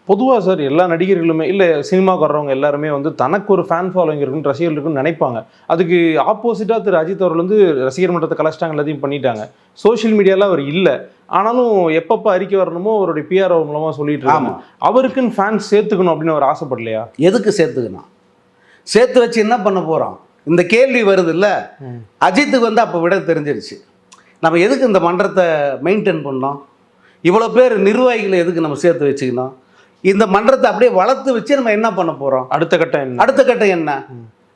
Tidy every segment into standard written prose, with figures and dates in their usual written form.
பொதுவாக சார் எல்லா நடிகர்களுமே இல்லை சினிமாவுக்கு வர்றவங்க எல்லாருமே வந்து தனக்கு ஒரு ஃபேன் ஃபாலோவிங் இருக்குன்னு ரசிகர்கள் இருக்குன்னு நினைப்பாங்க. அதுக்கு ஆப்போசிட்டாக திரு அஜித் அவர்கள் வந்து ரசிகர் மன்றத்தை கலச்சிட்டாங்க, எல்லாத்தையும் பண்ணிட்டாங்க. சோஷியல் மீடியாவில் அவர் இல்லை, ஆனாலும் எப்பப்போ அறிக்கை வரணுமோ அவருடைய பிஆர்ஓ மூலமாக சொல்லிட்டு இருக்காங்க. அவருக்குன்னு ஃபேன்ஸ் சேர்த்துக்கணும் அப்படின்னு அவர் ஆசைப்படலையா? எதுக்கு சேர்த்துக்கணும்? சேர்த்து வச்சு என்ன பண்ண போகிறோம்? இந்த கேள்வி வருது இல்லை. அஜித்துக்கு வந்து அப்போ விட தெரிஞ்சிருச்சு. நம்ம எதுக்கு இந்த மன்றத்தை மெயின்டைன் பண்ணோம்? இவ்வளோ பேர் நிர்வாகிகளை எதுக்கு நம்ம சேர்த்து வச்சுக்கணும்? இந்த மன்றத்தை அப்படியே வளர்த்து வச்சு நம்ம என்ன பண்ண போகிறோம்? அடுத்த கட்டம் என்ன?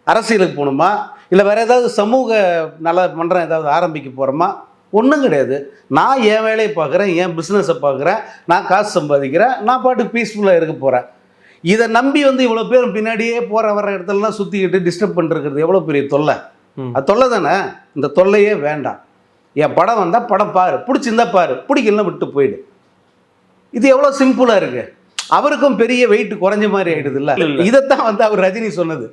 அரசியலுக்கு போகணுமா? இல்லை வேறு ஏதாவது சமூக நல மன்றம் ஏதாவது ஆரம்பிக்க போகிறோமா? ஒன்றும் கிடையாது. நான் என் வேலையை பார்க்குறேன், என் பிஸ்னஸை பார்க்குறேன், நான் காசு சம்பாதிக்கிறேன், நான் பாட்டுக்கு பீஸ்ஃபுல்லாக இருக்க போகிறேன். இதை நம்பி வந்து இவ்வளோ பேர் பின்னாடியே போகிற வர இடத்துலலாம் சுற்றிக்கிட்டு டிஸ்டர்ப் பண்ணிருக்கிறது எவ்வளோ பெரிய தொல்லை. அது தொல்லை தானே. இந்த தொல்லையே வேண்டாம். என் படம் வந்தால் படம் பாரு, பிடிச்சிருந்தா பாரு, பிடிக்கலாம் விட்டு போயிடு. இது எவ்வளோ சிம்பிளாக இருக்குது. அவருக்கும் பெரிய வெயிட் குறைஞ்ச மாதிரி ஆயிடுது இல்லை. இதைத்தான் வந்து அவர் ரஜினி சொன்னது.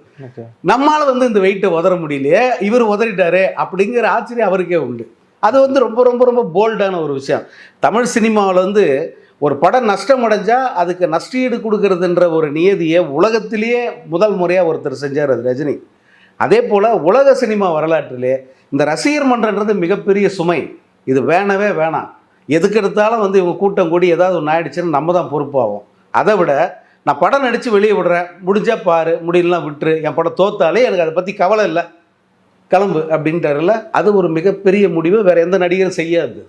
நம்மளால வந்து இந்த வெயிட்டை உதற முடியலையே, இவர் உதறிட்டாரு அப்படிங்கிற ஆச்சரியம் அவருக்கே உண்டு. அது வந்து ரொம்ப ரொம்ப ரொம்ப போல்டான ஒரு விஷயம். தமிழ் சினிமாவில் வந்து ஒரு படம் நஷ்டம் அடைஞ்சால் அதுக்கு நஷ்டஈடு கொடுக்கறதுன்ற ஒரு நியதியை உலகத்திலேயே முதல் முறையாக ஒருத்தர் செஞ்சார், அது ரஜினி. அதே போல் உலக சினிமா வரலாற்றிலே இந்த ரசிகர் மன்றன்றது மிகப்பெரிய சுமை. இது வேணவே வேணாம். எதுக்கு எடுத்தாலும் வந்து இவங்க கூட்டம் கூடி ஏதாவது ஒன்று ஆயிடுச்சுன்னு நம்ம தான் பொறுப்பாகும். அதை விட நான் படம் நடித்து வெளியே விடுறேன், முடிஞ்சால் பாரு, முடியலாம் விட்டுரு, என் படம் தோத்தாலே எனக்கு அதை பற்றி கவலை இல்லை, கிளம்பு அப்படின்ட்டாருல. அது ஒரு மிகப்பெரிய முடிவு, வேறு எந்த நடிகரும் செய்யாது.